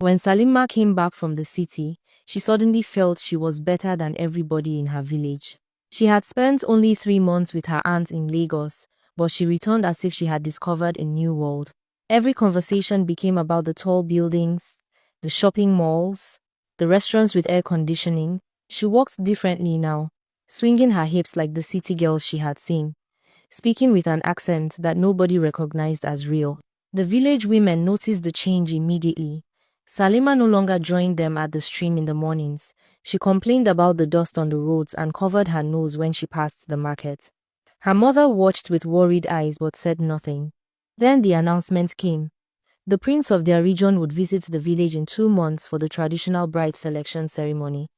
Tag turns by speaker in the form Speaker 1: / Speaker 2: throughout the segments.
Speaker 1: When Salima came back from the city, she suddenly felt she was better than everybody in her village. She had spent only 3 months with her aunt in Lagos, but she returned as if she had discovered a new world. Every conversation became about the tall buildings, the shopping malls, the restaurants with air conditioning. She walked differently now, swinging her hips like the city girls she had seen, speaking with an accent that nobody recognized as real. The village women noticed the change immediately. Salima no longer joined them at the stream in the mornings. She complained about the dust on the roads and covered her nose when she passed the market. Her mother watched with worried eyes but said nothing. Then the announcement came. The prince of their region would visit the village in 2 months for the traditional bride selection ceremony.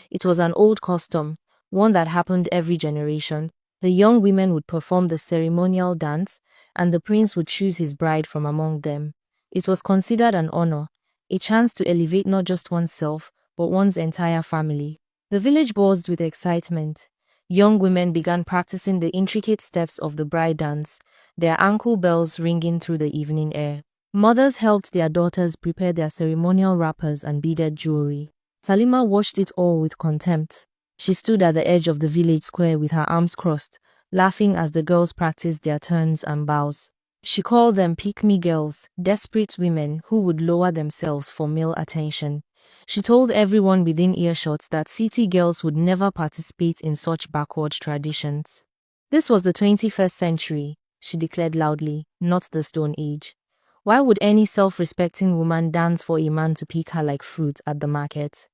Speaker 1: It was an old custom, one that happened every generation. The young women would perform the ceremonial dance, and the prince would choose his bride from among them. It was considered an honor, a chance to elevate not just oneself, but one's entire family. The village buzzed with excitement. Young women began practicing the intricate steps of the bride dance, their ankle bells ringing through the evening air. Mothers helped their daughters prepare their ceremonial wrappers and beaded jewelry. Salima watched it all with contempt. She stood at the edge of the village square with her arms crossed, laughing as the girls practiced their turns and bows. She called them pick-me girls, desperate women who would lower themselves for male attention. She told everyone within earshot that city girls would never participate in such backward traditions. This was the 21st century, she declared loudly, not the Stone Age. Why would any self-respecting woman dance for a man to pick her like fruit at the market?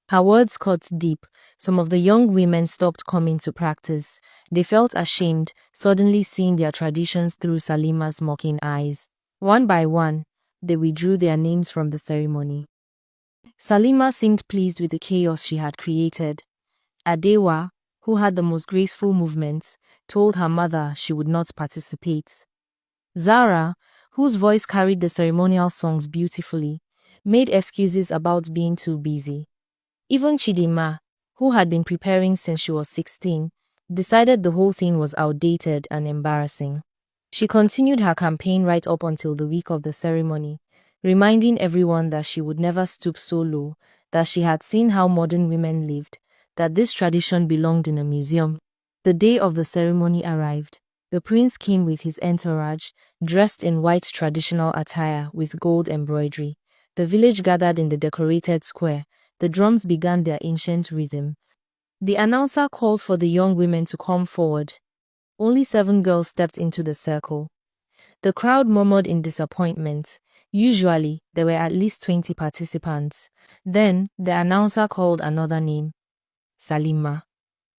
Speaker 1: Her words cut deep. Some of the young women stopped coming to practice. They felt ashamed, suddenly seeing their traditions through Salima's mocking eyes. One by one, they withdrew their names from the ceremony. Salima seemed pleased with the chaos she had created. Adewa, who had the most graceful movements, told her mother she would not participate. Zara, whose voice carried the ceremonial songs beautifully, made excuses about being too busy. Even Chidima, who had been preparing since she was 16, decided the whole thing was outdated and embarrassing. She continued her campaign right up until the week of the ceremony, reminding everyone that she would never stoop so low, that she had seen how modern women lived, that this tradition belonged in a museum. The day of the ceremony arrived. The prince came with his entourage, dressed in white traditional attire with gold embroidery. The village gathered in the decorated square. The drums began their ancient rhythm. The announcer called for the young women to come forward. Only 7 girls stepped into the circle. The crowd murmured in disappointment. Usually, there were at least 20 participants. Then, the announcer called another name. Salima.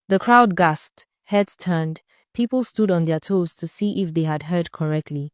Speaker 1: The crowd gasped, heads turned. People stood on their toes to see if they had heard correctly.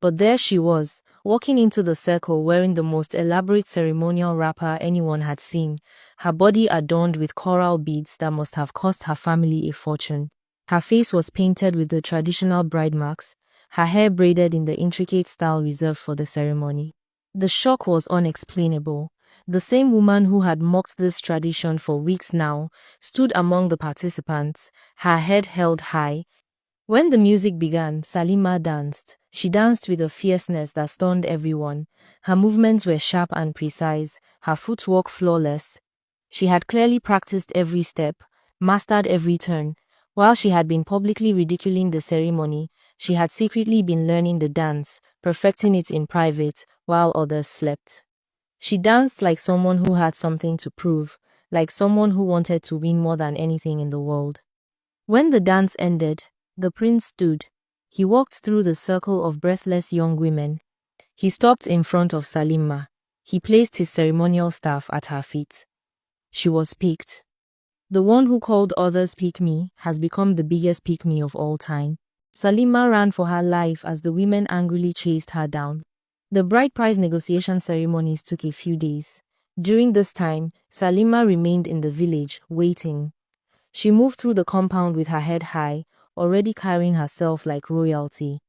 Speaker 1: But there she was, walking into the circle wearing the most elaborate ceremonial wrapper anyone had seen, her body adorned with coral beads that must have cost her family a fortune. Her face was painted with the traditional bride marks, her hair braided in the intricate style reserved for the ceremony. The shock was unexplainable. The same woman who had mocked this tradition for weeks now stood among the participants, her head held high. When the music began, Salima danced. She danced with a fierceness that stunned everyone. Her movements were sharp and precise, her footwork flawless. She had clearly practiced every step, mastered every turn. While she had been publicly ridiculing the ceremony, she had secretly been learning the dance, perfecting it in private, while others slept. She danced like someone who had something to prove, like someone who wanted to win more than anything in the world. When the dance ended, the prince stood. He walked through the circle of breathless young women. He stopped in front of Salima. He placed his ceremonial staff at her feet. She was picked. The one who called others pick-me has become the biggest pick-me of all time. Salima ran for her life as the women angrily chased her down. The bride price negotiation ceremonies took a few days. During this time, Salima remained in the village, waiting. She moved through the compound with her head high, already carrying herself like royalty.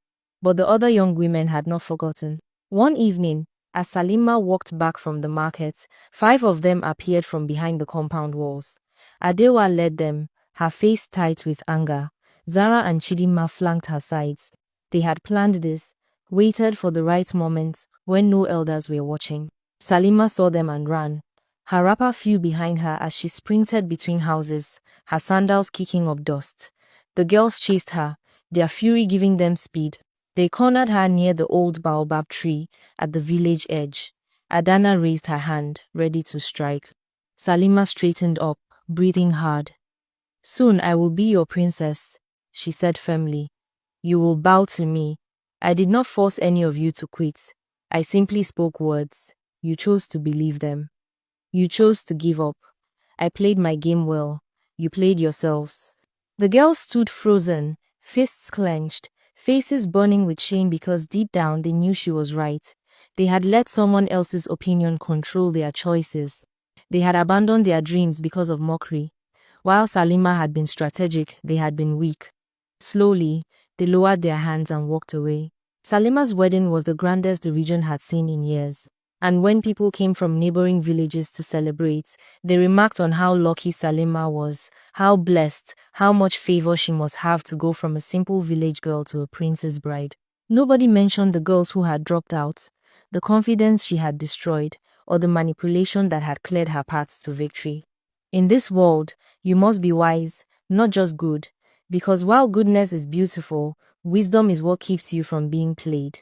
Speaker 1: But the other young women had not forgotten. One evening, as Salima walked back from the market, 5 of them appeared from behind the compound walls. Adewa led them, her face tight with anger. Zara and Chidima flanked her sides. They had planned this, waited for the right moment when no elders were watching. Salima saw them and ran. Her wrapper flew behind her as she sprinted between houses, her sandals kicking up dust. The girls chased her, their fury giving them speed. They cornered her near the old baobab tree at the village edge. Adana raised her hand, ready to strike. Salima straightened up, breathing hard. "Soon I will be your princess," she said firmly. "You will bow to me. I did not force any of you to quit. I simply spoke words. You chose to believe them. You chose to give up. I played my game well. You played yourselves." The girls stood frozen, fists clenched, faces burning with shame because deep down they knew she was right. They had let someone else's opinion control their choices. They had abandoned their dreams because of mockery. While Salima had been strategic, they had been weak. Slowly, they lowered their hands and walked away. Salima's wedding was the grandest the region had seen in years. And when people came from neighboring villages to celebrate, they remarked on how lucky Salima was, how blessed, how much favor she must have to go from a simple village girl to a prince's bride. Nobody mentioned the girls who had dropped out, the confidence she had destroyed, or the manipulation that had cleared her paths to victory. In this world, you must be wise, not just good, because while goodness is beautiful, wisdom is what keeps you from being played.